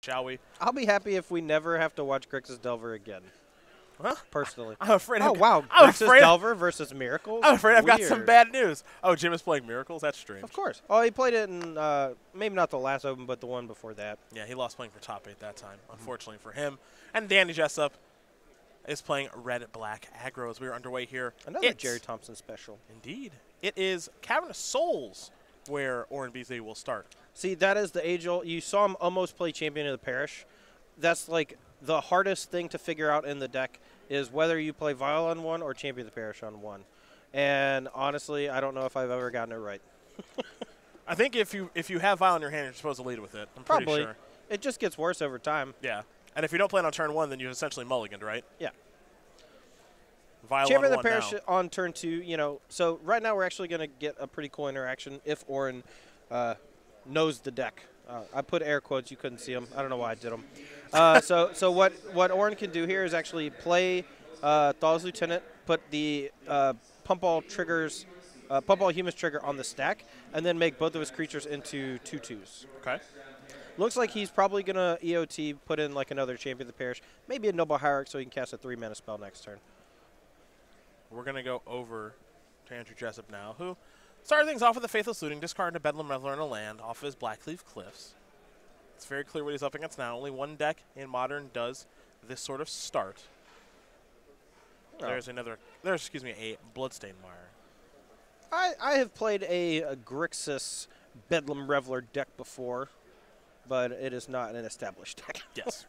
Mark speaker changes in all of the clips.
Speaker 1: shall we?
Speaker 2: I'll be happy if we never have to watch Grixis Delver again.
Speaker 1: Huh?
Speaker 2: Personally.
Speaker 1: I'm afraid.
Speaker 2: Oh, wow.
Speaker 1: I'm
Speaker 2: Grixis
Speaker 1: afraid.
Speaker 2: Delver versus Miracles?
Speaker 1: I'm afraid I've got some
Speaker 2: Weird.
Speaker 1: bad news. Oh, Jim is playing Miracles? That's strange.
Speaker 2: Of course. Oh, he played it in maybe not the last Open, but the one before that.
Speaker 1: Yeah, he lost playing for top 8 that time, unfortunately for him. And Danny Jessup is playing red-black aggro as we are underway here.
Speaker 2: Another Jerry Thompson special.
Speaker 1: Indeed. It is Cavern of Souls where Oren Beasley will start.
Speaker 2: See, that is the age-old. You saw him almost play Champion of the Parish. That's like the hardest thing to figure out in the deck is whether you play Vial on one or Champion of the Parish on one. And honestly, I don't know if I've ever gotten it right.
Speaker 1: I think if you have Vial in your hand, you're supposed to lead with it. I'm pretty
Speaker 2: Probably.
Speaker 1: sure.
Speaker 2: It just gets worse over time.
Speaker 1: Yeah. And if you don't play it on turn 1, then you essentially mulliganed, right?
Speaker 2: Yeah.
Speaker 1: Vial
Speaker 2: Champion
Speaker 1: on
Speaker 2: of the
Speaker 1: 1
Speaker 2: Parish
Speaker 1: now.
Speaker 2: on turn 2, you know, so right now we're actually going to get a pretty cool interaction if Oren knows the deck. I put air quotes. You couldn't see them. I don't know why I did them. So what Oren can do here is actually play Thaw's Lieutenant, put the Pump All Humans trigger on the stack, and then make both of his creatures into 2/2s.
Speaker 1: Okay.
Speaker 2: Looks like he's probably going to EOT, put in like another Champion of the Parish, maybe a Noble Hierarch so he can cast a 3-mana spell next turn.
Speaker 1: We're going to go over to Andrew Jessup now, who started things off with a Faithless Looting, discarding a Bedlam Reveler and a land off of his Blackleaf Cliffs. It's very clear what he's up against now. Only one deck in Modern does this sort of start. Oh. There's a Bloodstained Mire.
Speaker 2: I have played a Grixis Bedlam Reveler deck before, but it is not an established deck.
Speaker 1: Yes.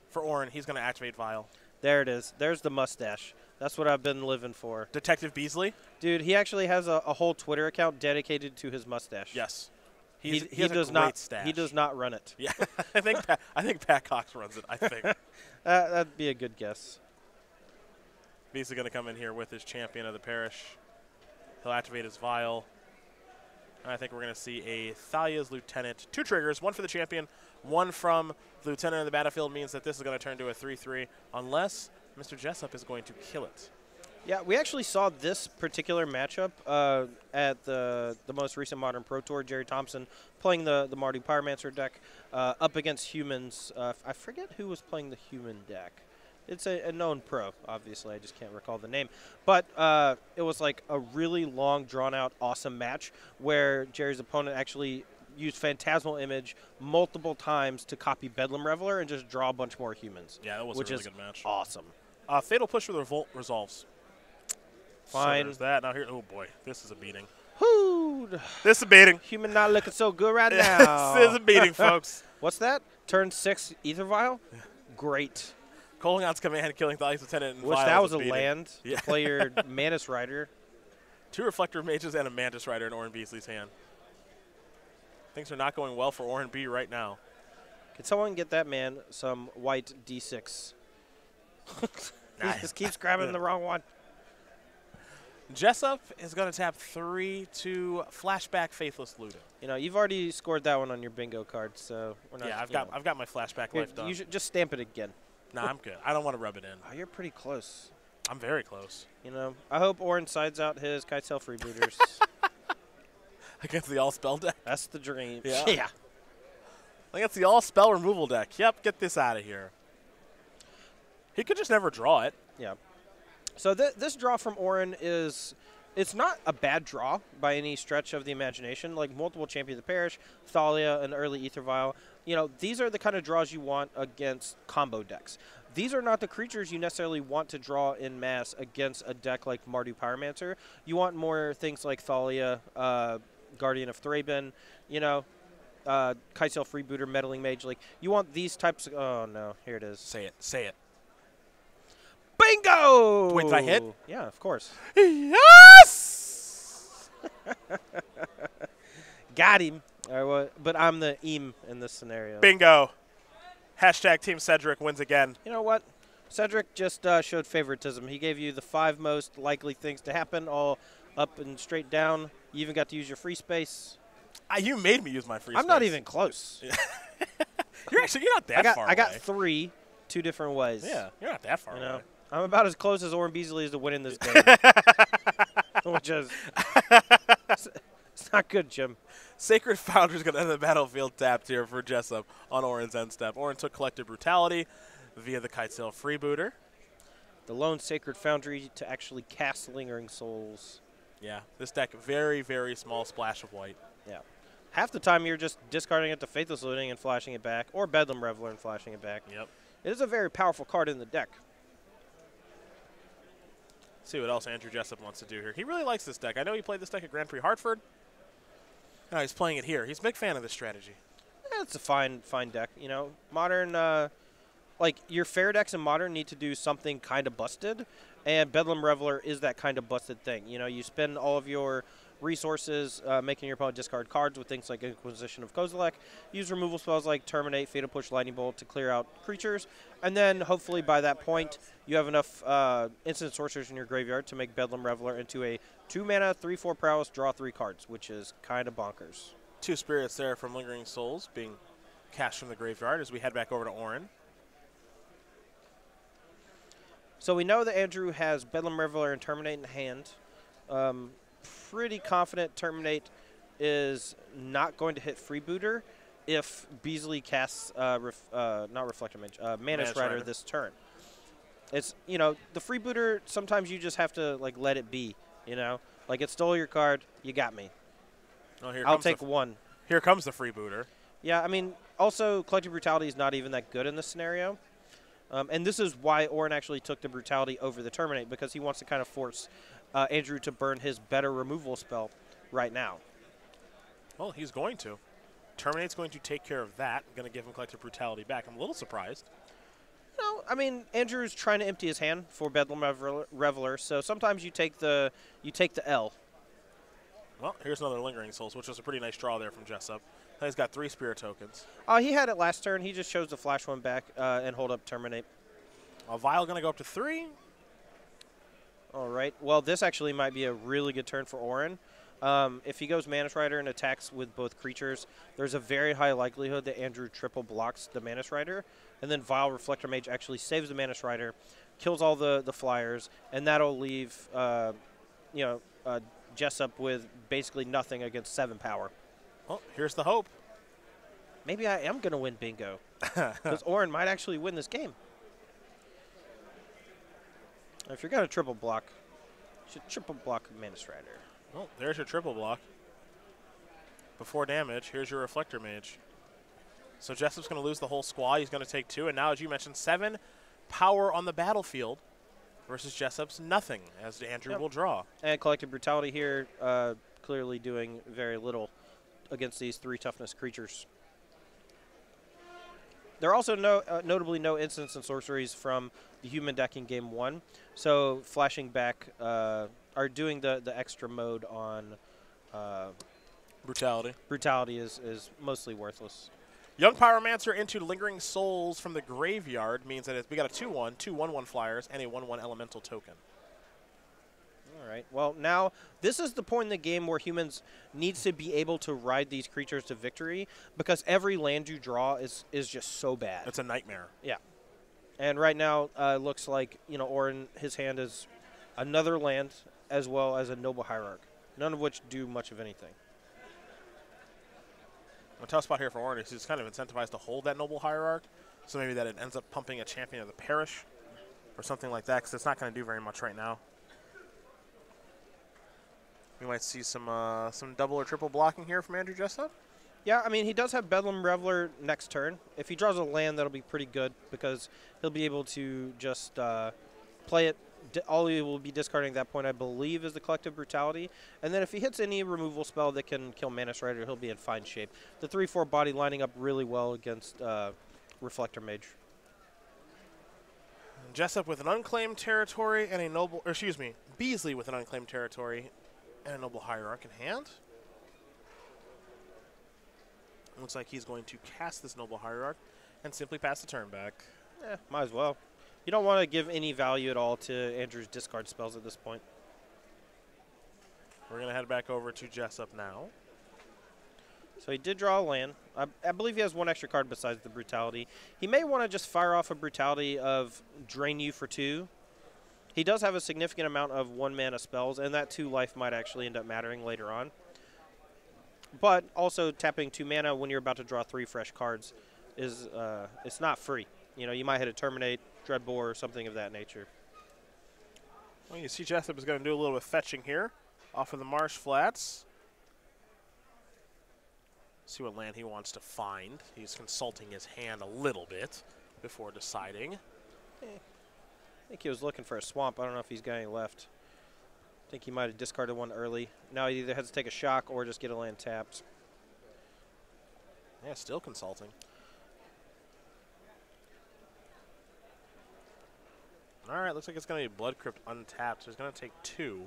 Speaker 1: For Oren, he's going to activate Vial.
Speaker 2: There it is. There's the mustache. That's what I've been living for.
Speaker 1: Detective Beasley?
Speaker 2: Dude, he actually has a whole Twitter account dedicated to his mustache.
Speaker 1: Yes.
Speaker 2: He
Speaker 1: has
Speaker 2: does
Speaker 1: a
Speaker 2: not.
Speaker 1: great stash.
Speaker 2: He does not run it.
Speaker 1: Yeah, I think Pat Cox runs it. I think
Speaker 2: that'd be a good guess.
Speaker 1: Beasley going to come in here with his Champion of the Parish. He'll activate his Vial. And I think we're going to see a Thalia's Lieutenant. 2 triggers, one for the Champion, one from the Lieutenant in the battlefield, means that this is going to turn to a 3/3 unless Mr. Jessup is going to kill it.
Speaker 2: Yeah, we actually saw this particular matchup at the most recent Modern Pro Tour. Jerry Thompson playing the Mardu Pyromancer deck up against humans. I forget who was playing the human deck. It's a known pro, obviously. I just can't recall the name. But it was like a really long, drawn-out, awesome match where Jerry's opponent actually used Phantasmal Image multiple times to copy Bedlam Reveler and just draw a bunch more humans.
Speaker 1: Yeah, that was a really good match.
Speaker 2: Awesome.
Speaker 1: Fatal Push with Revolt resolves.
Speaker 2: Fine.
Speaker 1: So there's that. Now here, oh boy, this is a beating.
Speaker 2: Whoo!
Speaker 1: This is a beating.
Speaker 2: Human not looking so good right now.
Speaker 1: This is a beating, folks.
Speaker 2: What's that? Turn 6 Ether Vial? Great.
Speaker 1: Calling out's command, killing Thalia's Lieutenant. And
Speaker 2: Wish
Speaker 1: Vial
Speaker 2: that was a
Speaker 1: beating.
Speaker 2: land to play your Mantis Rider.
Speaker 1: 2 Reflector Mages and a Mantis Rider in Oren Beasley's hand. Things are not going well for Oren B right now.
Speaker 2: Can someone get that man some white D6? He just keeps grabbing the wrong one.
Speaker 1: Jessup is going to tap 3 to Flashback Faithless Looting.
Speaker 2: You know, you've already scored that one on your bingo card, so we're not.
Speaker 1: Yeah,
Speaker 2: I've
Speaker 1: I've got my Flashback life done.
Speaker 2: You should just stamp it again.
Speaker 1: Nah, I'm good. I don't want to rub it in.
Speaker 2: Oh, you're pretty close.
Speaker 1: I'm very close.
Speaker 2: You know, I hope Oren sides out his Kitesail Freebooters.
Speaker 1: Against the all-spell deck?
Speaker 2: That's the dream.
Speaker 1: Yeah.
Speaker 2: Yeah.
Speaker 1: Against the all-spell removal deck. Yep, get this out of here. He could just never draw it.
Speaker 2: Yeah. So this draw from Oren it's not a bad draw by any stretch of the imagination. Like multiple Champion of the Parish, Thalia, an early Ether Vial. You know, these are the kind of draws you want against combo decks. These are not the creatures you necessarily want to draw in mass against a deck like Mardu Pyromancer. You want more things like Thalia, Guardian of Thraben, you know, Kitesail Freebooter, Meddling Mage. Like, you want these types of... Oh, no. Here it is.
Speaker 1: Say it. Say it.
Speaker 2: Bingo!
Speaker 1: Wait, did I hit?
Speaker 2: Yeah, of course.
Speaker 1: Yes!
Speaker 2: Got him. All right, well, but I'm the eam in this scenario.
Speaker 1: Bingo. Hashtag Team Cedric wins again.
Speaker 2: You know what? Cedric just showed favoritism. He gave you the 5 most likely things to happen, all up and straight down. You even got to use your free space.
Speaker 1: You made me use my free space.
Speaker 2: I'm not even close.
Speaker 1: You're not that far away.
Speaker 2: I got 3, 2 different ways.
Speaker 1: Yeah, you're not that far away.
Speaker 2: I'm about as close as Oren Beasley is to winning this game. Which is It's not good, Jim.
Speaker 1: Sacred Foundry is going to enter the battlefield tapped here for Jessup on Orin's end step. Orin took Collective Brutality via the Kitesail Freebooter.
Speaker 2: The lone Sacred Foundry to actually cast Lingering Souls.
Speaker 1: Yeah, this deck, very, very small splash of white.
Speaker 2: Yeah. Half the time you're just discarding it to Faithless Looting and flashing it back, or Bedlam Reveler and flashing it back.
Speaker 1: Yep.
Speaker 2: It is a very powerful card in the deck.
Speaker 1: See what else Andrew Jessup wants to do here. He really likes this deck. I know he played this deck at Grand Prix Hartford. Now he's playing it here. He's a big fan of this strategy.
Speaker 2: Yeah, it's a fine deck. You know, Modern, like your fair decks in Modern need to do something kind of busted, and Bedlam Reveler is that kind of busted thing. You know, you spend all of your resources making your opponent discard cards with things like Inquisition of Kozilek, use removal spells like Terminate, Fatal Push, Lightning Bolt to clear out creatures, and then hopefully by that point you have enough instant sorcerers in your graveyard to make Bedlam Reveler into a 2-mana, 3/4 prowess, draw 3 cards, which is kind of bonkers.
Speaker 1: 2 spirits there from Lingering Souls being cast from the graveyard as we head back over to Orin.
Speaker 2: So we know that Andrew has Bedlam Reveler and Terminate in hand. Pretty confident Terminate is not going to hit Freebooter if Beasley casts not Reflector Mage, Mana Strider this turn. It's, you know, the Freebooter, sometimes you just have to like let it be, you know? Like it stole your card, you got me.
Speaker 1: Oh,
Speaker 2: I'll take one.
Speaker 1: Here comes the Freebooter.
Speaker 2: Yeah, I mean, also Collective Brutality is not even that good in this scenario. And this is why Orin actually took the Brutality over the Terminate, because he wants to kind of force Andrew to burn his better removal spell right now.
Speaker 1: Well, he's going to. Terminate's going to take care of that. Going to give him Collective Brutality back. I'm a little surprised.
Speaker 2: No, I mean, Andrew's trying to empty his hand for Bedlam Reveler, so sometimes you take the L.
Speaker 1: Well, here's another Lingering Souls, which was a pretty nice draw there from Jessup. Now he's got 3 Spirit tokens.
Speaker 2: He had it last turn. He just chose to flash one back and hold up Terminate.
Speaker 1: Vial going to go up to 3.
Speaker 2: All right. Well, this actually might be a really good turn for Orin. If he goes Mana Strider and attacks with both creatures, there's a very high likelihood that Andrew triple blocks the Mana Strider, and then Vile Reflector Mage actually saves the Mana Strider, kills all the flyers, and that'll leave Jessup with basically nothing against 7 power.
Speaker 1: Well, here's the hope.
Speaker 2: Maybe I am going to win bingo, because Orin might actually win this game. If you're going to triple block, you should triple block Mana Strider.
Speaker 1: Well, there's your triple block. Before damage, here's your Reflector Mage. So Jessup's going to lose the whole squad. He's going to take 2. And now, as you mentioned, 7 power on the battlefield versus Jessup's nothing, as Andrew will draw. And
Speaker 2: Collective Brutality here, clearly doing very little against these 3 toughness creatures. There are also notably no instants and sorceries from the human deck in Game 1. So flashing back are doing the extra mode on Brutality is mostly worthless.
Speaker 1: Young Pyromancer into Lingering Souls from the graveyard means that we got a 2/1, 2 1/1 flyers, and a 1/1 elemental token.
Speaker 2: All right. Well, now this is the point in the game where humans needs to be able to ride these creatures to victory, because every land you draw is just so bad.
Speaker 1: It's a nightmare.
Speaker 2: Yeah. And right now, it looks like, you know, Orin, his hand is another land as well as a Noble Hierarch, none of which do much of anything.
Speaker 1: A tough spot here for Orin is he's kind of incentivized to hold that Noble Hierarch, so maybe that it ends up pumping a Champion of the Parish or something like that, because it's not going to do very much right now. We might see some double or triple blocking here from Andrew Jessup.
Speaker 2: Yeah, I mean, he does have Bedlam Reveler next turn. If he draws a land, that'll be pretty good, because he'll be able to just play it. All he will be discarding at that point, I believe, is the Collective Brutality. And then if he hits any removal spell that can kill Mana Strider, he'll be in fine shape. The 3/4 body lining up really well against Reflector Mage.
Speaker 1: Jessup with an unclaimed territory and a noble, or excuse me, Beasley with an unclaimed territory and a Noble Hierarch in hand. Looks like he's going to cast this Noble Hierarch and simply pass the turn back.
Speaker 2: Might as well. You don't want to give any value at all to Andrew's discard spells at this point.
Speaker 1: We're going to head back over to Jessup now.
Speaker 2: So he did draw a land. I believe he has 1 extra card besides the Brutality. He may want to just fire off a Brutality of drain you for 2. He does have a significant amount of 1-mana spells, and that 2 life might actually end up mattering later on. But also tapping 2 mana when you're about to draw 3 fresh cards is it's not free. You know, you might hit a Terminate, Dreadbore, or something of that nature.
Speaker 1: Well, you see Jessup is going to do a little bit of fetching here off of the Marsh Flats. See what land he wants to find. He's consulting his hand a little bit before deciding.
Speaker 2: I think he was looking for a swamp. I don't know if he's got any left. I think he might have discarded one early. Now he either has to take a shock or just get a land tapped.
Speaker 1: Yeah, still consulting. All right, looks like it's going to be Blood Crypt untapped, so he's going to take 2.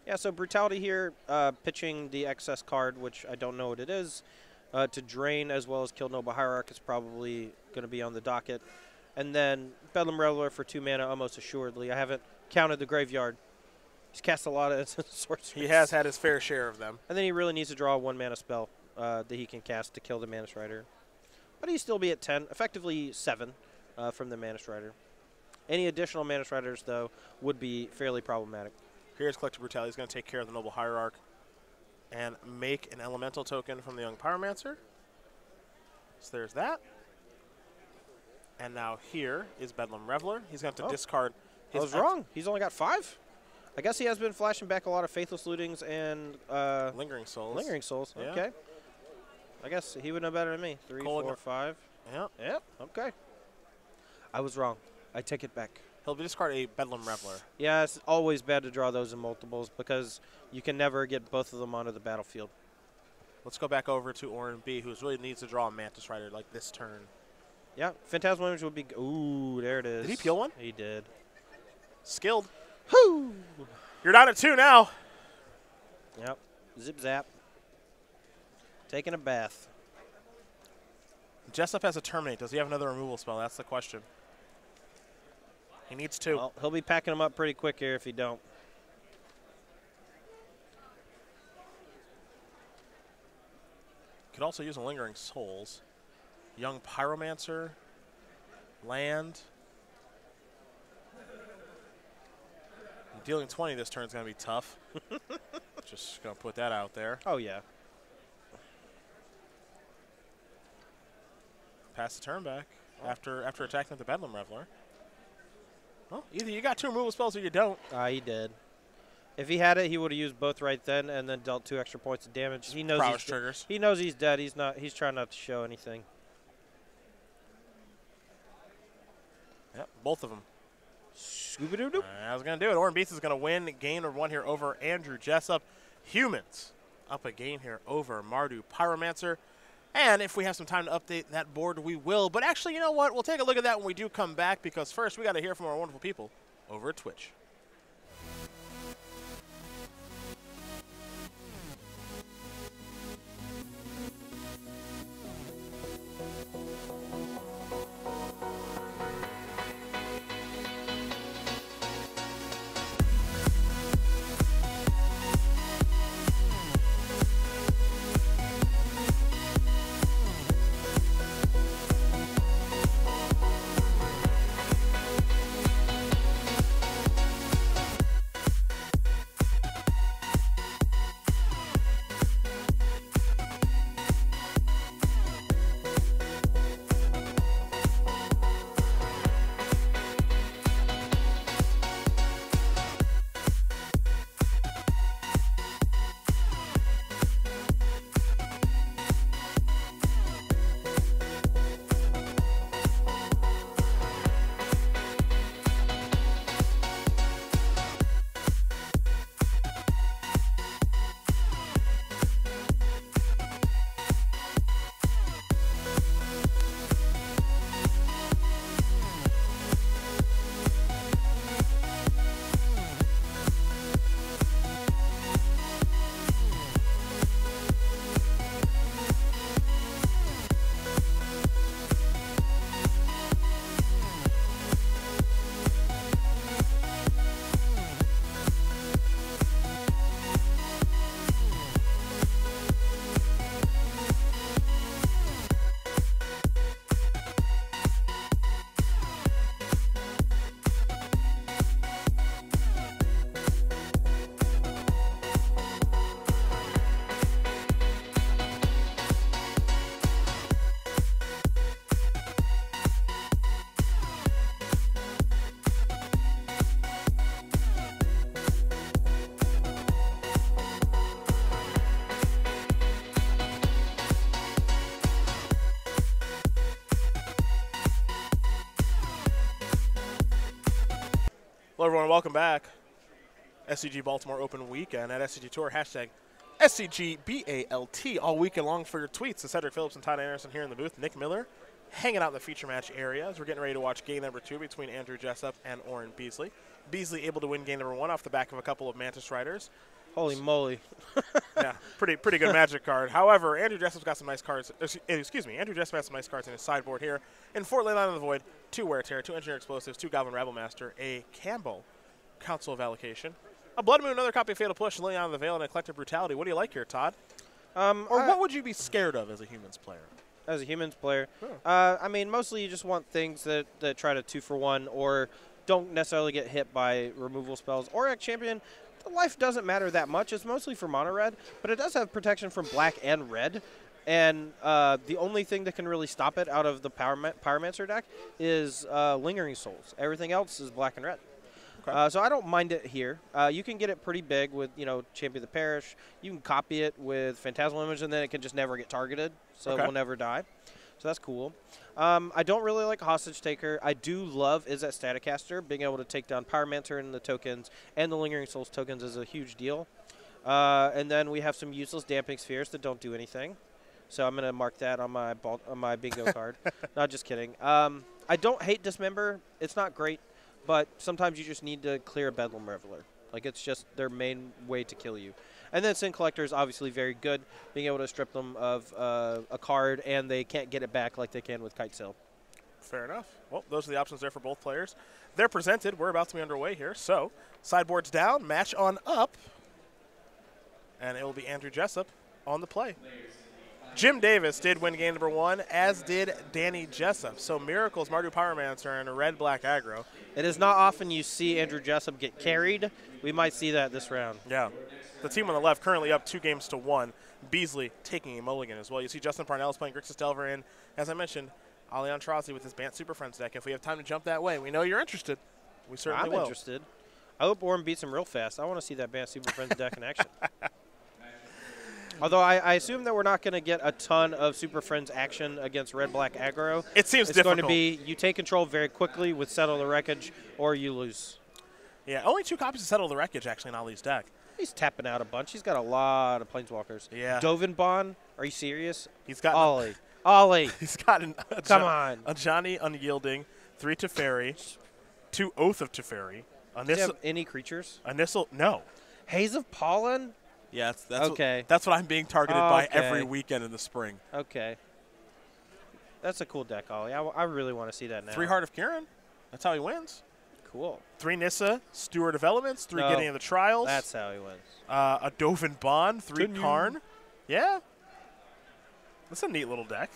Speaker 2: Yeah, so Brutality here, pitching the excess card, which I don't know what it is, to drain as well as kill Noble Hierarch is probably going to be on the docket. And then Bedlam Reveler for 2 mana almost assuredly. I haven't counted the graveyard. He's cast a lot of sorceries.
Speaker 1: He has had his fair share of them.
Speaker 2: And then he really needs to draw a 1 mana spell that he can cast to kill the Mana Strider. But he'd still be at 10, effectively 7 from the Mana Strider. Any additional Mana Striders, though, would be fairly problematic.
Speaker 1: Here's Collective Brutality. He's going to take care of the Noble Hierarch and make an elemental token from the Young Pyromancer. So there's that. And now here is Bedlam Reveler. He's going to have to discard his...
Speaker 2: I was wrong. He's only got 5. I guess he has been flashing back a lot of Faithless Lootings and...
Speaker 1: Lingering Souls.
Speaker 2: Lingering Souls,
Speaker 1: yeah.
Speaker 2: Okay. I guess he would know better than me. 3, 4, 5.
Speaker 1: Yep.
Speaker 2: Yep, okay. I was wrong. I take it back.
Speaker 1: He'll discard a Bedlam Reveler.
Speaker 2: Yeah, it's always bad to draw those in multiples because you can never get both of them onto the battlefield.
Speaker 1: Let's go back over to Orin B, who really needs to draw a Mantis Rider like this turn.
Speaker 2: Yeah, Phantasmal Image would be... Ooh, there it is.
Speaker 1: Did he peel one?
Speaker 2: He did.
Speaker 1: Skilled.
Speaker 2: Whoo!
Speaker 1: You're down at 2 now.
Speaker 2: Yep. Zip zap. Taking a bath.
Speaker 1: Jessup has a Terminate. Does he have another removal spell? That's the question. He needs 2.
Speaker 2: Well, he'll be packing them up pretty quick here if he don't.
Speaker 1: Could also use a Lingering Souls. Young Pyromancer. Land. Dealing 20 this turn is going to be tough. Just going to put that out there.
Speaker 2: Oh, yeah.
Speaker 1: Pass the turn back after attacking with the Bedlam Reveler. Well, either you got 2 removal spells or you don't.
Speaker 2: He did. If he had it, he would have used both right then and then dealt 2 extra points of damage. He knows
Speaker 1: Prowess triggers.
Speaker 2: He knows he's dead. He's not. He's trying not to show anything.
Speaker 1: Yep, both of them.
Speaker 2: Scooby-Doo-Doo.
Speaker 1: I was going to do it. Orin Beast is going to win. Gain of 1 here over Andrew Jessup. Humans up a game here over Mardu Pyromancer. And if we have some time to update that board, we will. But actually, you know what? We'll take a look at that when we do come back, because first we got to hear from our wonderful people over at Twitch. Hello, everyone. Welcome back. SCG Baltimore Open Weekend at SCG Tour. Hashtag SCGBALT all weekend long for your tweets. Cedric Phillips and Todd Anderson here in the booth. Nick Miller hanging out in the feature match area as we're getting ready to watch game number 2 between Andrew Jessup and Oren Beasley. Beasley able to win game number 1 off the back of a couple of Mantis Riders.
Speaker 2: Holy moly.
Speaker 1: Yeah, pretty good Magic card. However, Andrew Jessup's got some nice cards. Andrew Jessup has some nice cards in his sideboard here. In Fort Leyline of the Void, 2 Wear Tear, 2 Engineer Explosives, 2 Goblin Rabble Master, a Campbell Council of Allocation, a Blood Moon, another copy of Fatal Push, Liliana of the Veil, and a Collective Brutality. What do you like here, Todd? Or what would you be scared of as a Humans player?
Speaker 2: As a Humans player?
Speaker 1: Huh.
Speaker 2: I mean, mostly you just want things that try to 2-for-1 or don't necessarily get hit by removal spells. Auric Champion, the life doesn't matter that much. It's mostly for mono red, but it does have protection from black and red. And the only thing that can really stop it out of the Pyromancer deck is Lingering Souls. Everything else is black and red.
Speaker 1: Okay.
Speaker 2: So I don't mind it here. You can get it pretty big with, Champion of the Parish. You can copy it with Phantasmal Image, and then it can just never get targeted, so it will never die. So that's cool. I don't really like Hostage Taker. I do love Izzet Staticaster. Being able to take down Pyromancer and the tokens and the Lingering Souls tokens is a huge deal. And then we have some useless Damping Spheres that don't do anything. So I'm going to mark that on my bingo card. Not just kidding. I don't hate Dismember. It's not great. But sometimes you just need to clear a Bedlam Reveler. Like, it's just their main way to kill you. And then Sin Collector is obviously very good, being able to strip them of a card, and they can't get it back like they can with Kite Sail.
Speaker 1: Fair enough. Well, those are the options there for both players. They're presented. We're about to be underway here. So, sideboard's down, match on up. And it will be Andrew Jessup on the play. Jim Davis did win game number 1, as did Danny Jessup. So Miracles, Mardu Pyromancer, and a red-black aggro.
Speaker 2: It is not often you see Andrew Jessup get carried. We might see that this round.
Speaker 1: Yeah. The team on the left currently up 2-1. Beasley taking a mulligan as well. You see Justin Parnell is playing Grixis Delver, and as I mentioned, Aintrazi with his Bant Super Friends deck. If we have time to jump that way, we know you're interested. We certainly will.
Speaker 2: I'm interested. I hope Oren beats him real fast. I want to see that Bant Super Friends deck in action. Although I assume that we're not going to get a ton of Super Friends action against red-black aggro.
Speaker 1: It seems
Speaker 2: it's
Speaker 1: difficult.
Speaker 2: It's going to be you take control very quickly with Settle the Wreckage, or you lose.
Speaker 1: Yeah, only 2 copies of Settle the Wreckage, actually, in Ali's deck.
Speaker 2: He's tapping out a bunch. He's got a lot of Planeswalkers.
Speaker 1: Yeah.
Speaker 2: Dovinbon? Are you serious?
Speaker 1: He's got
Speaker 2: Ollie.
Speaker 1: He's got
Speaker 2: Come on.
Speaker 1: A Johnny Unyielding, 3 Teferi, 2 Oath of Teferi.
Speaker 2: Does he have any creatures?
Speaker 1: No.
Speaker 2: Haze of Pollen?
Speaker 1: Yeah, that's
Speaker 2: okay.
Speaker 1: That's what I'm being targeted by every weekend in the spring.
Speaker 2: Okay. That's a cool deck, Ollie. I really want to see that now.
Speaker 1: 3 Heart of Kirin. That's how he wins.
Speaker 2: Cool.
Speaker 1: 3 Nissa, Steward of Elements, 3 Getting of the Trials.
Speaker 2: That's how he wins.
Speaker 1: A Dovin Bond, 3 Karn. Yeah. That's a neat little deck.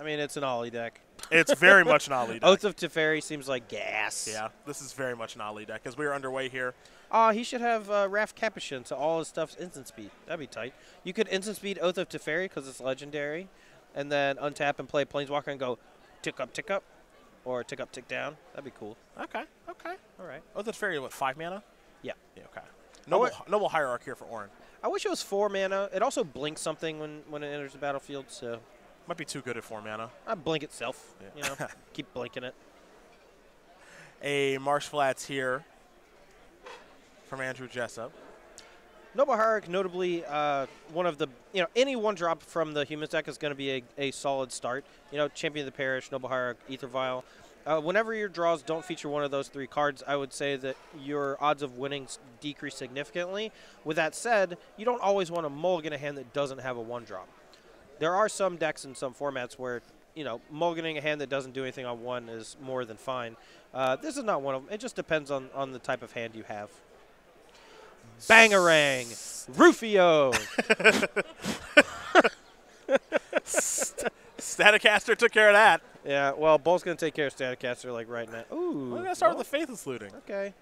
Speaker 2: I mean, it's an Ollie deck.
Speaker 1: It's very much an Ollie deck.
Speaker 2: Oath of Teferi seems like gas.
Speaker 1: Yeah, this is very much an Ollie deck as we are underway here.
Speaker 2: He should have Wrath Capuchin, so all his stuff's instant speed. That'd be tight. You could instant speed Oath of Teferi because it's legendary, and then untap and play Planeswalker and go tick up, or tick up, tick down. That'd be cool.
Speaker 1: Okay.
Speaker 2: All right.
Speaker 1: Oath of Teferi, what, 5 mana?
Speaker 2: Yeah.
Speaker 1: Yeah, okay. Noble Hierarch here for Oren.
Speaker 2: I wish it was 4 mana. It also blinks something when it enters the battlefield, so.
Speaker 1: Might be too good at 4 mana.
Speaker 2: I'd blink itself, keep blinking it.
Speaker 1: A Marsh Flats here from Andrew Jessup.
Speaker 2: Noble Hierarch, notably one of the, any 1-drop from the Humans deck is going to be a solid start. Champion of the Parish, Noble Hierarch, Aether Vial. Whenever your draws don't feature one of those 3 cards, I would say that your odds of winning decrease significantly. With that said, you don't always want to mulligan a hand that doesn't have a 1-drop. There are some decks in some formats where, mulliganing a hand that doesn't do anything on 1 is more than fine. This is not one of them. It just depends on the type of hand you have. Bangarang! Rufio!
Speaker 1: Staticaster took care of that.
Speaker 2: Yeah, well, Bull's going to take care of Staticaster like right now. Ooh.
Speaker 1: We're going to start with the Faithless Looting.
Speaker 2: Okay.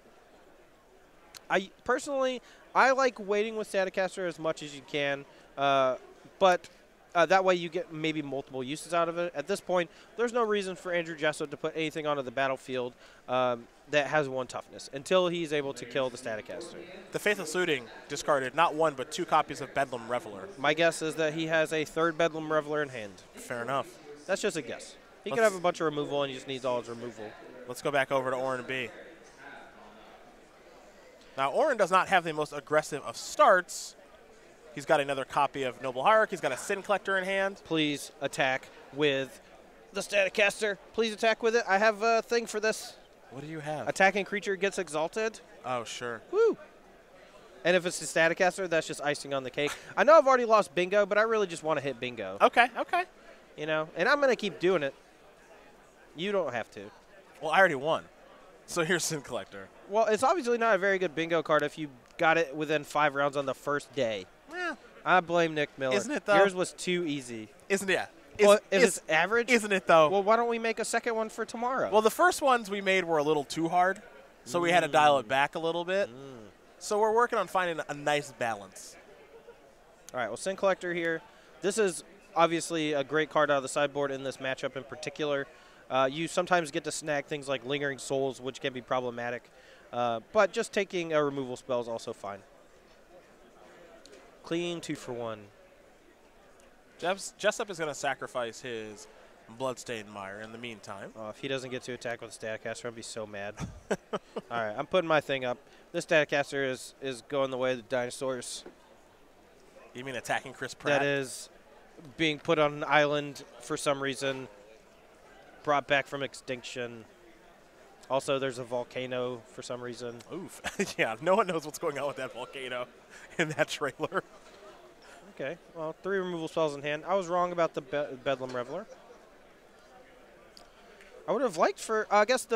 Speaker 2: Personally, I like waiting with Staticaster as much as you can, but that way you get maybe multiple uses out of it. At this point, there's no reason for Andrew Jessup to put anything onto the battlefield that has 1 toughness until he's able to kill the Staticaster.
Speaker 1: The Faithless Looting discarded not 1 but 2 copies of Bedlam Reveler.
Speaker 2: My guess is that he has a 3rd Bedlam Reveler in hand.
Speaker 1: Fair enough.
Speaker 2: That's just a guess. He could have a bunch of removal and he just needs all his removal.
Speaker 1: Let's go back over to Oren B. Now, Oren does not have the most aggressive of starts. He's got another copy of Noble Hierarch. He's got a Sin Collector in hand.
Speaker 2: Please attack with the Staticaster. Please attack with it. I have a thing for this.
Speaker 1: What do you have?
Speaker 2: Attacking creature gets exalted.
Speaker 1: Oh, sure.
Speaker 2: Woo! And if it's the Staticaster, that's just icing on the cake. I know I've already lost bingo, but I really just want to hit bingo.
Speaker 1: Okay, okay.
Speaker 2: You know, and I'm going to keep doing it. You don't have to.
Speaker 1: Well, I already won. So here's Sin Collector.
Speaker 2: Well, it's obviously not a very good bingo card if you got it within 5 rounds on the first day.
Speaker 1: Yeah.
Speaker 2: I blame Nick Miller.
Speaker 1: Isn't it, though?
Speaker 2: Yours was too easy.
Speaker 1: Isn't it?
Speaker 2: Well, if it's average?
Speaker 1: Isn't it, though?
Speaker 2: Well, why don't we make a second one for tomorrow?
Speaker 1: Well, the first ones we made were a little too hard, so we had to dial it back a little bit. So we're working on finding a nice balance.
Speaker 2: All right, well, Sin Collector here. This is obviously a great card out of the sideboard in this matchup in particular. You sometimes get to snag things like Lingering Souls, which can be problematic. But just taking a removal spell is also fine. Clean 2 for 1.
Speaker 1: Jessup is going to sacrifice his Bloodstained Mire in the meantime.
Speaker 2: If he doesn't get to attack with a Staticaster, I'll be so mad. All right, I'm putting my thing up. This Staticaster is going the way of the dinosaurs.
Speaker 1: You mean attacking Chris Pratt?
Speaker 2: That is being put on an island for some reason, brought back from extinction. Also, there's a volcano for some reason.
Speaker 1: Oof. Yeah, no one knows what's going on with that volcano in that trailer.
Speaker 2: Okay, well, 3 removal spells in hand. I was wrong about the Bedlam Reveler. I would have liked for, I guess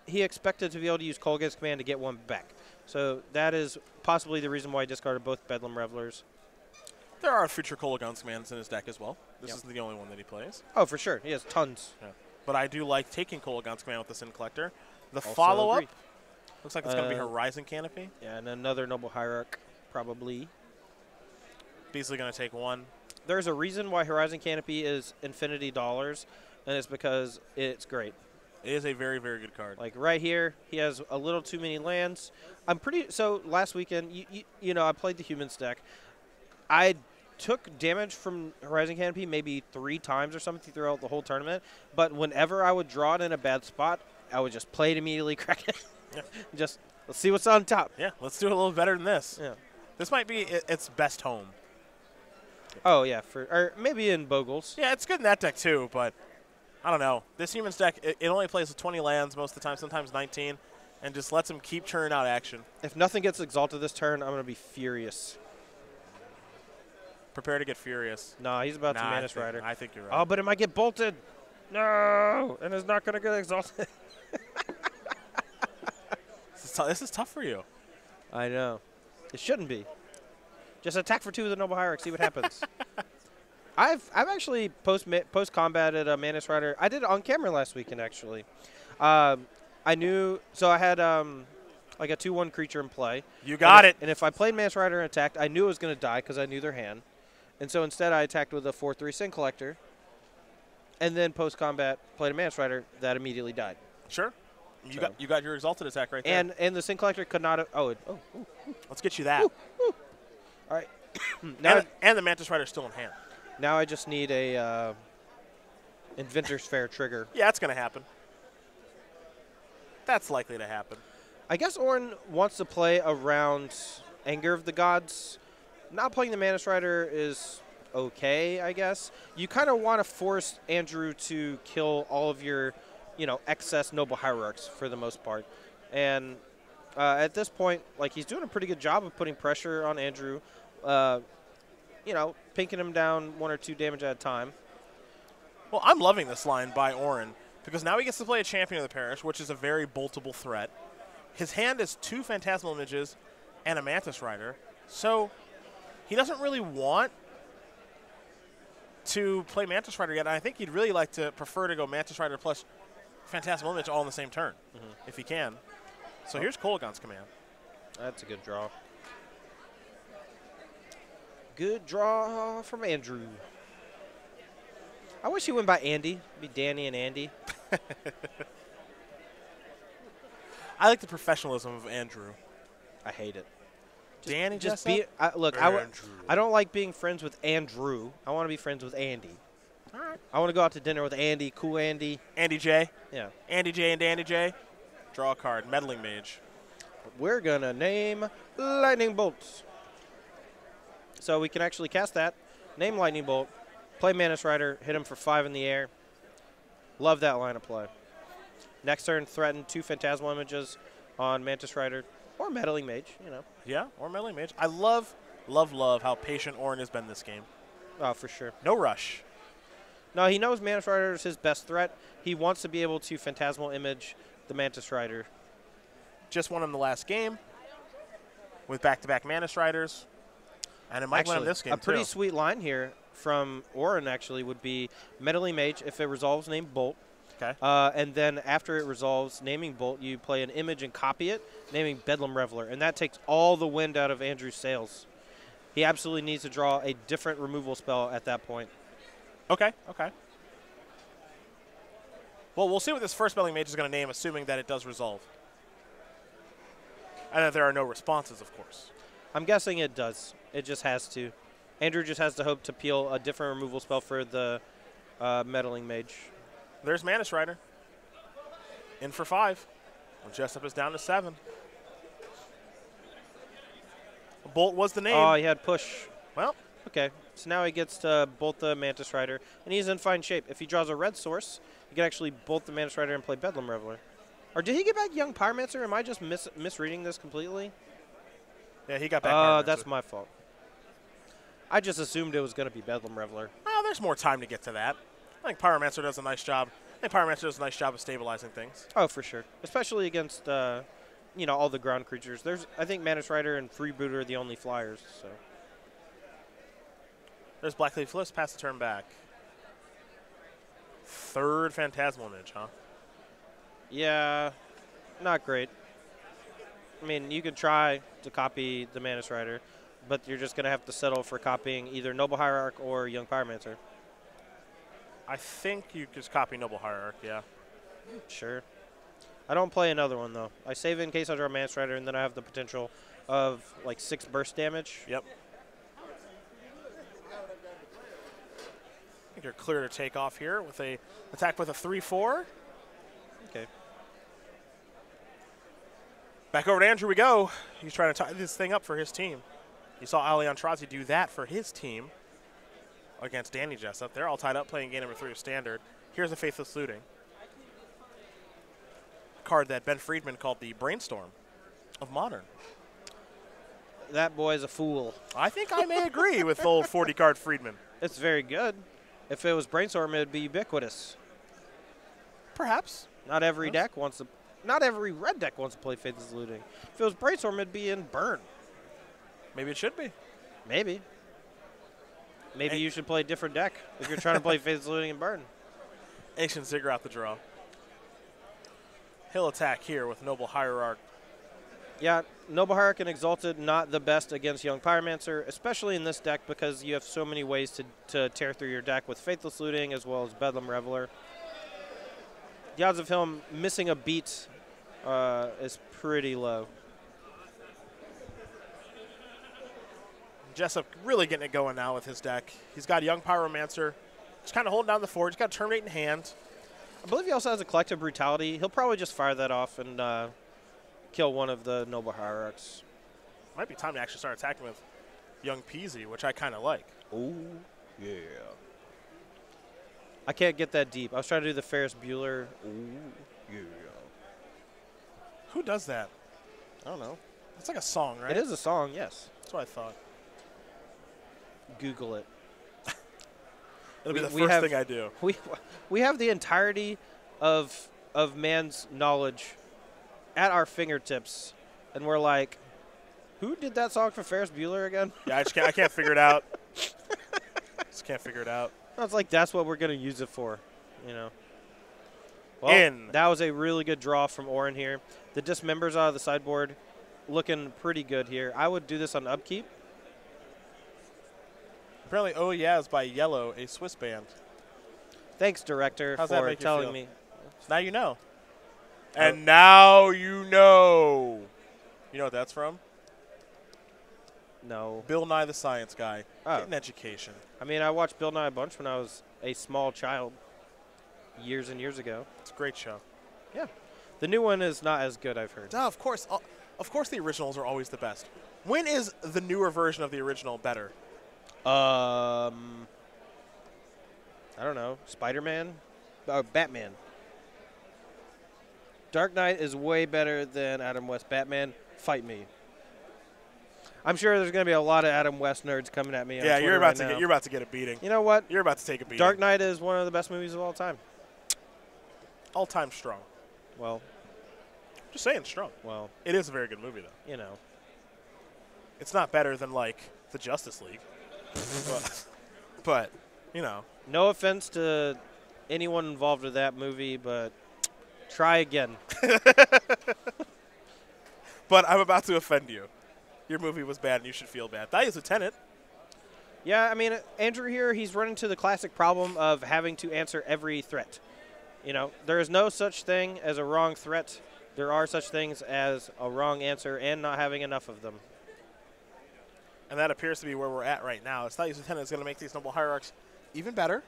Speaker 2: he expected to be able to use Kolaghan's Command to get 1 back. So that is possibly the reason why he discarded both Bedlam Revelers.
Speaker 1: There are future Kolaghan's Commands in his deck as well. This isn't the only one that he plays.
Speaker 2: Oh, for sure. He has tons.
Speaker 1: Yeah. But I do like taking Kolaghan's Command with the Sin Collector. The follow-up looks like it's going to be Horizon Canopy.
Speaker 2: Yeah, and another Noble Hierarch, probably.
Speaker 1: Beasley going to take 1.
Speaker 2: There's a reason why Horizon Canopy is infinity dollars, and it's because it's great.
Speaker 1: It is a very, very good card.
Speaker 2: Like right here, he has a little too many lands. So last weekend, you know, I played the Humans deck. I took damage from Horizon Canopy maybe 3 times or something throughout the whole tournament, but whenever I would draw it in a bad spot, I would just play it immediately, crack it.
Speaker 1: Yeah.
Speaker 2: Just, let's see what's on top.
Speaker 1: Yeah, let's do a little better than this.
Speaker 2: Yeah.
Speaker 1: This might be its best home.
Speaker 2: Oh, yeah, or maybe in Bogles.
Speaker 1: Yeah, it's good in that deck too, but I don't know. This Humans deck, it only plays with 20 lands most of the time, sometimes 19, and just lets him keep churning out action.
Speaker 2: If nothing gets exalted this turn, I'm going to be furious.
Speaker 1: Prepare to get furious.
Speaker 2: Nah, he's about to Mantis Rider.
Speaker 1: I think you're right.
Speaker 2: Oh, but it might get bolted. No, and it's not going to get exalted.
Speaker 1: This is tough for you.
Speaker 2: I know. It shouldn't be. Just attack for 2 with the Noble Hierarch, see what happens. I've actually post combated a Mantis Rider. I did it on camera last weekend actually. I knew, so I had like a 2/1 creature in play.
Speaker 1: You got it.
Speaker 2: And if I played Mantis Rider and attacked, I knew it was going to die because I knew their hand. And so instead I attacked with a 4/3 Sin Collector. And then post combat played a Mantis Rider that immediately died.
Speaker 1: Sure. You got your exalted attack right there.
Speaker 2: And the Sin Collector could not have,
Speaker 1: let's get you that.
Speaker 2: All right.
Speaker 1: and the Mantis Rider is still in hand.
Speaker 2: Now I just need a Inventor's Fair trigger.
Speaker 1: Yeah, that's going to happen. That's likely to happen.
Speaker 2: I guess Oren wants to play around Anger of the Gods. Not playing the Mantis Rider is okay, I guess. You kind of want to force Andrew to kill all of your, excess Noble Hierarchs for the most part. And at this point, like, he's doing a pretty good job of putting pressure on Andrew. Pinking him down 1 or 2 damage at a time.
Speaker 1: Well, I'm loving this line by Oren because now he gets to play a Champion of the Parish, which is a very boltable threat. His hand is 2 Phantasmal Images and a Mantis Rider, so he doesn't really want to play Mantis Rider yet. And I think he'd really like to prefer to go Mantis Rider plus Phantasmal Image all in the same turn, if he can. So here's Kolaghan's Command.
Speaker 2: That's a good draw. Good draw from Andrew. I wish he went by Andy. It'd be Danny and Andy.
Speaker 1: I like the professionalism of Andrew.
Speaker 2: I hate it.
Speaker 1: Danny,
Speaker 2: just be. I don't like being friends with Andrew. I want to be friends with Andy.
Speaker 1: All right.
Speaker 2: I want to go out to dinner with Andy, cool Andy.
Speaker 1: Andy J.
Speaker 2: Yeah.
Speaker 1: Andy J and Danny J. Draw a card. Meddling Mage.
Speaker 2: we're going to name Lightning Bolt. So we can actually cast that, name Lightning Bolt, play Mantis Rider, hit him for 5 in the air. Love that line of play. Next turn, threaten 2 Phantasmal images on Mantis Rider or Meddling Mage, you know.
Speaker 1: Yeah, or Meddling Mage. I love how patient Orin has been this game.
Speaker 2: Oh, for sure.
Speaker 1: No rush.
Speaker 2: No, he knows Mantis Rider is his best threat. He wants to be able to Phantasmal image the Mantis Rider.
Speaker 1: Just won him the last game with back-to-back Mantis Riders. And it might win him this game,
Speaker 2: a pretty sweet line here from Orin, actually, would be Meddling Mage. If it resolves, name Bolt.
Speaker 1: Okay.
Speaker 2: And then after it resolves, naming Bolt, you play an image and copy it, naming Bedlam Reveler. And that takes all the wind out of Andrew's sails. He absolutely needs to draw a different removal spell at that point.
Speaker 1: Okay, okay. Well, we'll see what this first Meddling Mage is going to name, assuming that it does resolve. And that there are no responses, of course.
Speaker 2: I'm guessing it does. It just has to. Andrew just has to hope to peel a different removal spell for the Meddling Mage.
Speaker 1: There's Mantis Rider. In for 5. Well, Jessup is down to 7. Bolt was the name.
Speaker 2: Oh, he had push.
Speaker 1: Well.
Speaker 2: Okay, so now he gets to bolt the Mantis Rider, and he's in fine shape. If he draws a red source, he can actually bolt the Mantis Rider and play Bedlam Reveler. Or did he get back Young Pyromancer? Am I just misreading this completely?
Speaker 1: Yeah, he got back Pyromancer.
Speaker 2: That's my fault. I just assumed it was going to be Bedlam Reveler.
Speaker 1: Oh, there's more time to get to that. I think Pyromancer does a nice job. I think Pyromancer does a nice job of stabilizing things.
Speaker 2: Oh, for sure. Especially against, you know, all the ground creatures. I think Mantis Rider and Freebooter are the only flyers, so.
Speaker 1: There's Blackleaf Flips, pass the turn back. 3rd Phantasmal image, huh?
Speaker 2: Yeah, not great. I mean, you could try to copy the Mantis Rider, but you're just going to have to settle for copying either Noble Hierarch or Young Pyromancer.
Speaker 1: I think you just copy Noble Hierarch, yeah.
Speaker 2: Sure. I don't play another one, though. I save it in case I draw a Mantis Rider, and then I have the potential of, like, 6 burst damage.
Speaker 1: Yep. I think you're clear to take off here with a attack with a 3/4.
Speaker 2: Okay.
Speaker 1: Back over to Andrew we go. He's trying to tie this thing up for his team. You saw Aintrazi do that for his team against Danny Jessup. They're all tied up playing game number 3 of Standard. Here's a Faithless Looting. A card that Ben Friedman called the Brainstorm of Modern.
Speaker 2: That boy's a fool.
Speaker 1: I think I may agree with old 40-card Friedman.
Speaker 2: It's very good. If it was Brainstorm, it would be ubiquitous.
Speaker 1: Perhaps.
Speaker 2: Not every deck wants to. Not every red deck wants to play Faithless Looting. If it was Brainstorm, it'd be in Burn.
Speaker 1: Maybe it should be.
Speaker 2: Maybe. Maybe you should play a different deck if you're trying to play Faithless Looting and Burn.
Speaker 1: Ancient Ziggurat the draw. He'll attack here with Noble Hierarch.
Speaker 2: Yeah, Noble Hierarch and Exalted, not the best against Young Pyromancer, especially in this deck because you have so many ways to tear through your deck with Faithless Looting as well as Bedlam Reveler. The odds of him missing a beat is pretty low.
Speaker 1: Jessup really getting it going now with his deck. He's got Young Pyromancer. Just kind of holding down the fort. He's got Terminate in hand.
Speaker 2: I believe he also has a Collective Brutality. He'll probably just fire that off and kill one of the Noble Hierarchs.
Speaker 1: Might be time to actually start attacking with Young Peasy, which I kind of like.
Speaker 2: Oh, yeah. I can't get that deep. I was trying to do the Ferris Bueller. Ooh, yeah.
Speaker 1: Who does that?
Speaker 2: I don't know.
Speaker 1: It's like a song, right?
Speaker 2: It is a song, yes.
Speaker 1: That's what I thought.
Speaker 2: Google it.
Speaker 1: It'll be the first thing I do.
Speaker 2: We have the entirety of man's knowledge at our fingertips, and we're like, who did that song for Ferris Bueller again?
Speaker 1: Yeah, I can't figure it out. Just can't figure it out.
Speaker 2: It's like that's what we're going to use it for, you know. Well, that was a really good draw from Orin here. The Dismembers out of the sideboard looking pretty good here. I would do this on upkeep.
Speaker 1: Apparently, Oh Yeah is by Yellow, a Swiss band.
Speaker 2: Thanks, director, for telling me.
Speaker 1: Now you know. And now you know. You know what that's from?
Speaker 2: No.
Speaker 1: Bill Nye the Science Guy.
Speaker 2: Oh.
Speaker 1: Get an education.
Speaker 2: I mean, I watched Bill Nye a bunch when I was a small child years and years ago.
Speaker 1: It's a great show.
Speaker 2: Yeah. The new one is not as good, I've heard.
Speaker 1: Oh, of course. Of course the originals are always the best. When is the newer version of the original better?
Speaker 2: I don't know. Spider-Man? Batman. Dark Knight is way better than Adam West Batman. Fight me. I'm sure there's going to be a lot of Adam West nerds coming at me.
Speaker 1: Yeah,
Speaker 2: on
Speaker 1: you're about
Speaker 2: right
Speaker 1: to
Speaker 2: now.
Speaker 1: you're about to get a beating.
Speaker 2: You know what?
Speaker 1: You're about to take a beating.
Speaker 2: Dark Knight is one of the best movies of all time.
Speaker 1: All time strong.
Speaker 2: Well,
Speaker 1: Just saying strong.
Speaker 2: well,
Speaker 1: It is a very good movie though.
Speaker 2: you know.
Speaker 1: It's not better than like the Justice League. but you know.
Speaker 2: No offense to anyone involved with that movie, but try again.
Speaker 1: But I'm about to offend you. Your movie was bad and you should feel bad. That is Lieutenant.
Speaker 2: Yeah, I mean, Andrew here, he's run into the classic problem of having to answer every threat. You know, there is no such thing as a wrong threat. There are such things as a wrong answer and not having enough of them.
Speaker 1: And that appears to be where we're at right now. Thalia's Lieutenant is going to make these Noble Hierarchs even better.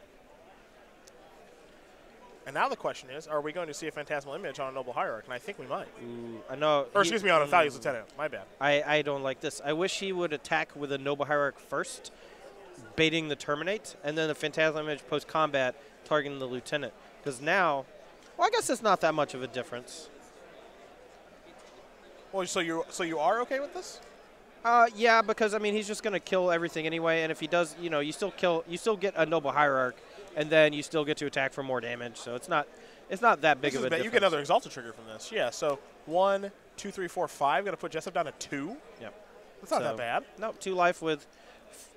Speaker 1: And now the question is, are we going to see a Phantasmal Image on a Noble Hierarch? And I think we might.
Speaker 2: Ooh, I know.
Speaker 1: Or excuse me, on a Thalia's Lieutenant. My bad.
Speaker 2: I don't like this. I wish he would attack with a Noble Hierarch first, baiting the Terminate, and then the Phantasmal Image post-combat targeting the Lieutenant. Because now, well, I guess it's not that much of a difference.
Speaker 1: Well, so you are okay with this?
Speaker 2: Yeah, because I mean he's just going to kill everything anyway, and if he does, you know, you still get a Noble Hierarch, and then you still get to attack for more damage. So it's not that big of a difference.
Speaker 1: You get another Exalted trigger from this. Yeah. So 1, 2, 3, 4, 5. Got to put Jessup down to 2.
Speaker 2: Yep.
Speaker 1: That's not that bad.
Speaker 2: No, 2 life with,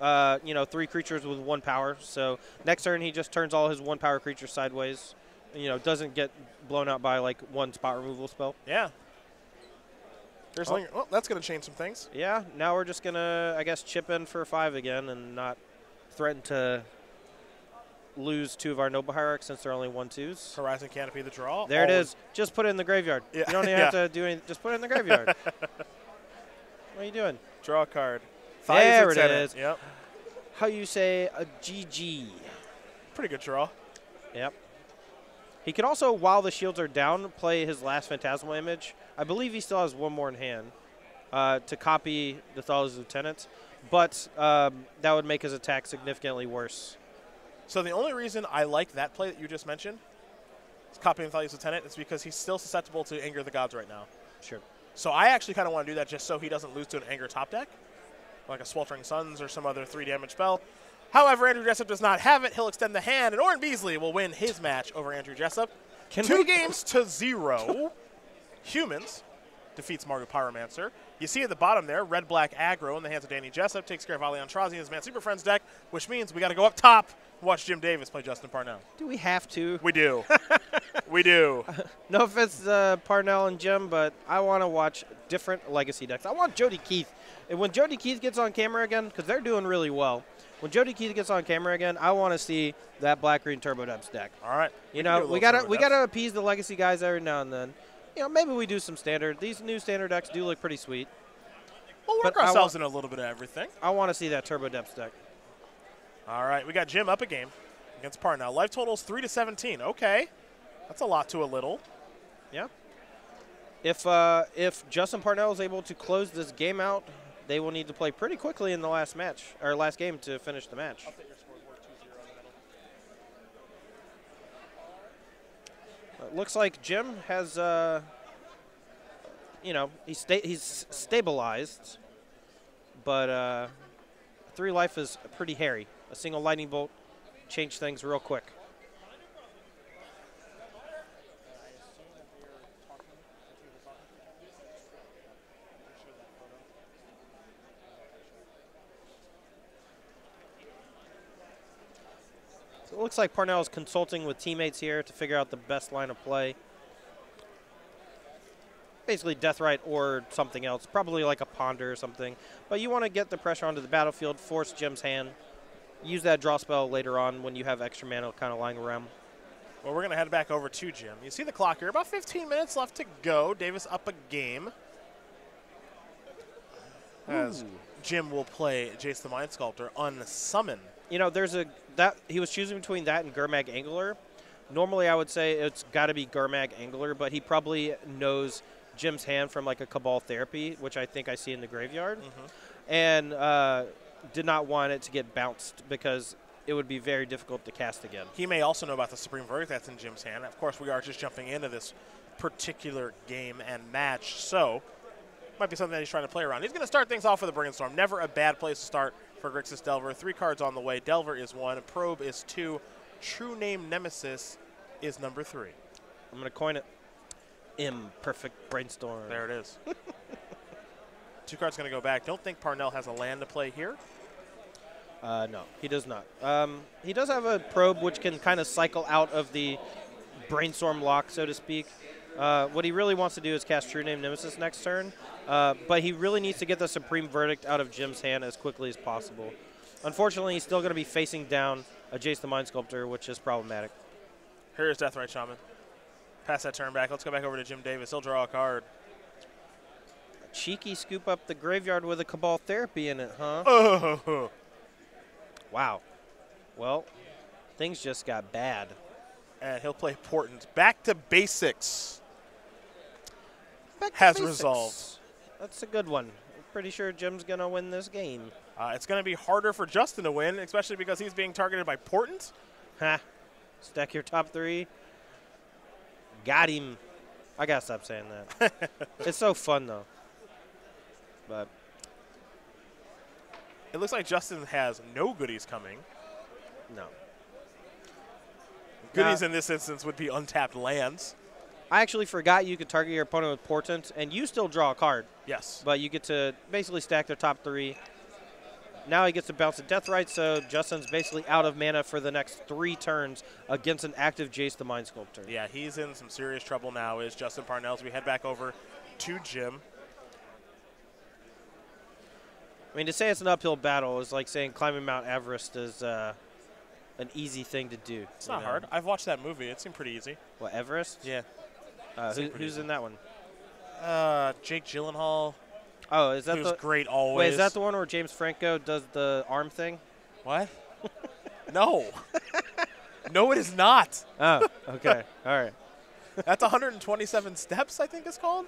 Speaker 2: 3 creatures with 1 power. So next turn he just turns all his 1 power creatures sideways. You know, doesn't get blown out by like 1 spot removal spell.
Speaker 1: Yeah. There's well, that's going to change some things.
Speaker 2: Yeah. Now we're just gonna, I guess, chip in for 5 again and not threaten to lose 2 of our Noble Hierarchs since they're only 1/2s.
Speaker 1: Horizon Canopy, the draw.
Speaker 2: There it is. Just put it in the graveyard.
Speaker 1: Yeah.
Speaker 2: You don't even have to do anything. Just put it in the graveyard. What are you doing?
Speaker 1: Draw a card.
Speaker 2: There it is.
Speaker 1: Yep.
Speaker 2: How you say a GG?
Speaker 1: Pretty good draw.
Speaker 2: Yep. He can also, while the shields are down, play his last Phantasmal Image. I believe he still has 1 more in hand to copy the Thalia's Lieutenant, but that would make his attack significantly worse.
Speaker 1: So the only reason I like that play that you just mentioned, is copying Thalia's Lieutenant, is because he's still susceptible to Anger of the Gods right now.
Speaker 2: Sure.
Speaker 1: So I actually kind of want to do that just so he doesn't lose to an Anger top deck, like a Sweltering Suns or some other 3-damage spell. However, Andrew Jessup does not have it. He'll extend the hand, and Orin Beasley will win his match over Andrew Jessup. 2 games to 0. Humans defeats Mardu Pyromancer. You see at the bottom there, red-black aggro in the hands of Danny Jessup takes care of Aintrazi and his Man Super Friends deck, which means we got to go up top and watch Jim Davis play Justin Parnell.
Speaker 2: Do we have to?
Speaker 1: We do. We do.
Speaker 2: No offense to Parnell and Jim, but I want to watch different Legacy decks. I want Jody Keith. And when Jody Keith gets on camera again, because they're doing really well, when Jody Keith gets on camera again, I want to see that black-green Turbo Depths deck.
Speaker 1: All right.
Speaker 2: You know, we gotta appease the Legacy guys every now and then. You know, maybe we do some standard. These new standard decks do look pretty sweet.
Speaker 1: We'll work ourselves in a little bit of everything.
Speaker 2: I want to see that Turbo Depths deck.
Speaker 1: All right, we got Jim up a game against Parnell. Life total's 3 to 17. Okay, that's a lot to a little.
Speaker 2: Yeah. If Justin Parnell is able to close this game out, they will need to play pretty quickly in the last match or last game to finish the match. It looks like Jim has, he's stabilized, but 3 life is pretty hairy. A single lightning bolt changed things real quick. So it looks like Parnell is consulting with teammates here to figure out the best line of play. Basically Deathrite or something else, probably like a Ponder or something. But you want to get the pressure onto the battlefield, force Jim's hand, use that draw spell later on when you have extra mana kind of lying around.
Speaker 1: Well, we're going to head back over to Jim. You see the clock here, about 15 minutes left to go. Davis up a game. As Jim will play Jace the Mind Sculptor unsummon.
Speaker 2: You know, he was choosing between that and Gurmag Angler. Normally I would say it's got to be Gurmag Angler, but he probably knows Jim's hand from like a Cabal Therapy, which I think I see in the graveyard,
Speaker 1: Mm-hmm.
Speaker 2: and did not want it to get bounced because it would be very difficult to cast again.
Speaker 1: He may also know about the Supreme Verdict that's in Jim's hand. Of course, we are just jumping into this particular game and match, so might be something that he's trying to play around. He's going to start things off with a Brainstorm. Never a bad place to start for Grixis Delver. 3 cards on the way. Delver is 1. Probe is 2. True Name Nemesis is number 3.
Speaker 2: I'm going to coin it. Imperfect Brainstorm.
Speaker 1: There it is. 2 cards going to go back. Don't think Parnell has a land to play here.
Speaker 2: No, he does not. He does have a Probe which can kind of cycle out of the Brainstorm lock, so to speak. What he really wants to do is cast True Name Nemesis next turn, but he really needs to get the Supreme Verdict out of Jim's hand as quickly as possible. Unfortunately, he's still going to be facing down a Jace the Mind Sculptor, which is problematic.
Speaker 1: Here's Deathrite Shaman. Pass that turn back. Let's go back over to Jim Davis. He'll draw a card.
Speaker 2: Cheeky scoop up the graveyard with a Cabal Therapy in it, huh?
Speaker 1: Oh.
Speaker 2: Wow. Well, things just got bad.
Speaker 1: And he'll play Portent. Back to basics.
Speaker 2: Back to
Speaker 1: Has
Speaker 2: basics.
Speaker 1: resolved.
Speaker 2: That's a good one. I'm pretty sure Jim's going to win this game.
Speaker 1: It's going to be harder for Justin to win, especially because he's being targeted by Portent.
Speaker 2: Ha. Stack your top 3. Got him. I got to stop saying that. It's so fun, though. But
Speaker 1: it looks like Justin has no goodies coming.
Speaker 2: no.
Speaker 1: Goodies in this instance would be untapped lands.
Speaker 2: I actually forgot you could target your opponent with Portent, and you still draw a card.
Speaker 1: Yes.
Speaker 2: But you get to basically stack their top 3. Now he gets to bounce a Deathrite, so Justin's basically out of mana for the next 3 turns against an active Jace the Mind Sculptor.
Speaker 1: Yeah, he's in some serious trouble now, is Justin Parnell. So we head back over to Jim.
Speaker 2: I mean, to say it's an uphill battle is like saying climbing Mount Everest is an easy thing to do.
Speaker 1: It's not hard. I've watched that movie. It seemed pretty easy.
Speaker 2: What, Everest?
Speaker 1: Yeah.
Speaker 2: Who's in that one?
Speaker 1: Jake Gyllenhaal.
Speaker 2: Oh, is that
Speaker 1: who's
Speaker 2: the
Speaker 1: great always.
Speaker 2: Wait, is that the one where James Franco does the arm thing?
Speaker 1: What? No. No, it is not.
Speaker 2: Oh, okay. All right.
Speaker 1: That's 127 steps, I think it's called.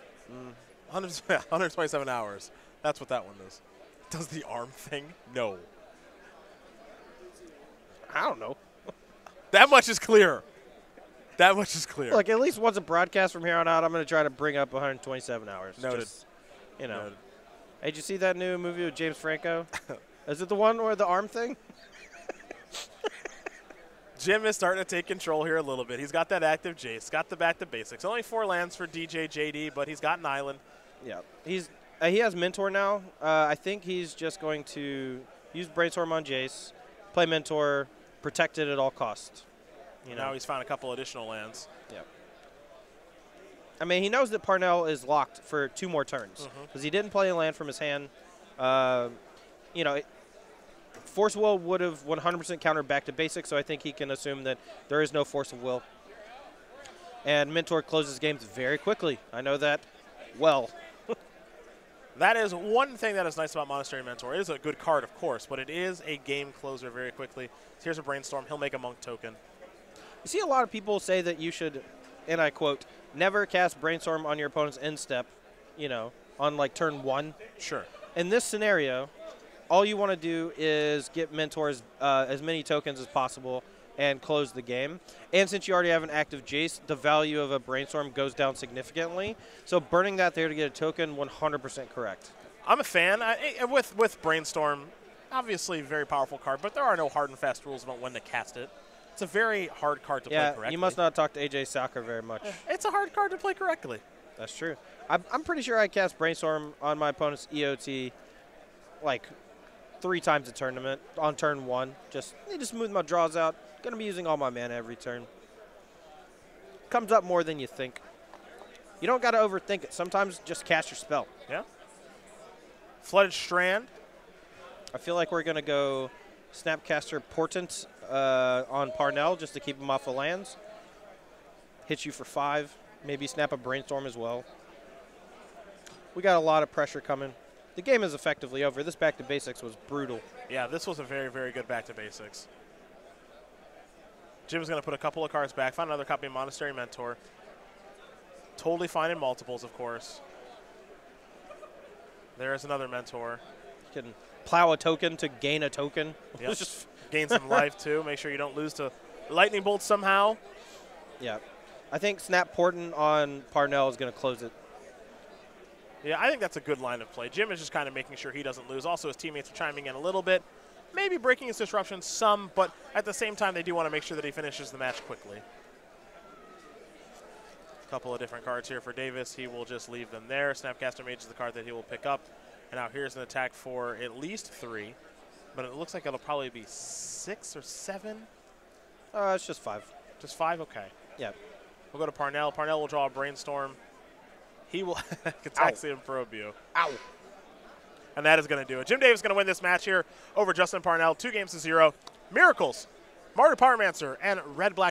Speaker 1: 127 hours. That's what that one is. Does the arm thing? No.
Speaker 2: I don't know.
Speaker 1: That much is clear. That much is clear.
Speaker 2: Look, at least once a broadcast from here on out, I'm going to try to bring up 127 hours.
Speaker 1: Noted.
Speaker 2: Just, you know.
Speaker 1: Noted.
Speaker 2: Hey, did you see that new movie with James Franco? Is it the one where the arm thing?
Speaker 1: Jim is starting to take control here a little bit. He's got that active Jace, got the back to basics. Only 4 lands for DJ JD, but he's got an island.
Speaker 2: Yeah. He has Mentor now. I think he's just going to use Brainstorm on Jace, play Mentor, protect it at all costs.
Speaker 1: Now he's found a couple additional lands.
Speaker 2: Yeah. I mean, he knows that Parnell is locked for 2 more turns because he didn't play a land from his hand. Force of Will would have 100% countered back to basics, so I think he can assume that there is no Force of Will. And Mentor closes games very quickly. I know that well.
Speaker 1: That is one thing that is nice about Monastery Mentor. It is a good card, of course, but it is a game closer very quickly. Here's a Brainstorm. He'll make a Monk token.
Speaker 2: You see a lot of people say that you should, and I quote, never cast Brainstorm on your opponent's end step, on like turn 1.
Speaker 1: Sure.
Speaker 2: In this scenario, all you want to do is get Mentors as many tokens as possible and close the game. And since you already have an active Jace, the value of a Brainstorm goes down significantly. So burning that there to get a token, 100% correct.
Speaker 1: I'm a fan. With Brainstorm, obviously very powerful card, but there are no hard and fast rules about when to cast it. It's a very hard card to play correctly.
Speaker 2: Yeah, you must not talk to AJ Soccer very much.
Speaker 1: It's a hard card to play correctly.
Speaker 2: That's true. I'm pretty sure I cast Brainstorm on my opponent's EOT like 3 times a tournament on turn 1. Just need to smooth my draws out. Going to be using all my mana every turn. Comes up more than you think. You don't got to overthink it. Sometimes just cast your spell.
Speaker 1: Yeah. Flooded Strand.
Speaker 2: I feel like we're going to go Snapcaster Portent on Parnell just to keep him off the lands. Hit you for 5. Maybe snap a Brainstorm as well. We got a lot of pressure coming. The game is effectively over. This back to basics was brutal.
Speaker 1: Yeah, this was a very, very good back to basics. Jim's going to put a couple of cards back, find another copy of Monastery Mentor. Totally fine in multiples, of course. There's another mentor.
Speaker 2: You can plow a token to gain a token.
Speaker 1: Yep. Just gain some life, too. Make sure you don't lose to lightning bolt somehow.
Speaker 2: Yeah. I think Snap Porton on Parnell is going to close it.
Speaker 1: Yeah, I think that's a good line of play. Jim is just kind of making sure he doesn't lose. Also, his teammates are chiming in a little bit. Maybe breaking his disruption some, but at the same time, they do want to make sure that he finishes the match quickly. A couple of different cards here for Davis. He will just leave them there. Snapcaster Mage is the card that he will pick up. And now here's an attack for at least 3, but it looks like it'll probably be 6 or 7.
Speaker 2: It's just 5.
Speaker 1: Just 5? Okay.
Speaker 2: Yeah.
Speaker 1: We'll go to Parnell. Parnell will draw a Brainstorm. He will Cataxia and Probe you.
Speaker 2: Ow.
Speaker 1: And that is going to do it. Jim Davis is going to win this match here over Justin Parnell, 2-0. Miracles, Mario Parmancer, and Red Black.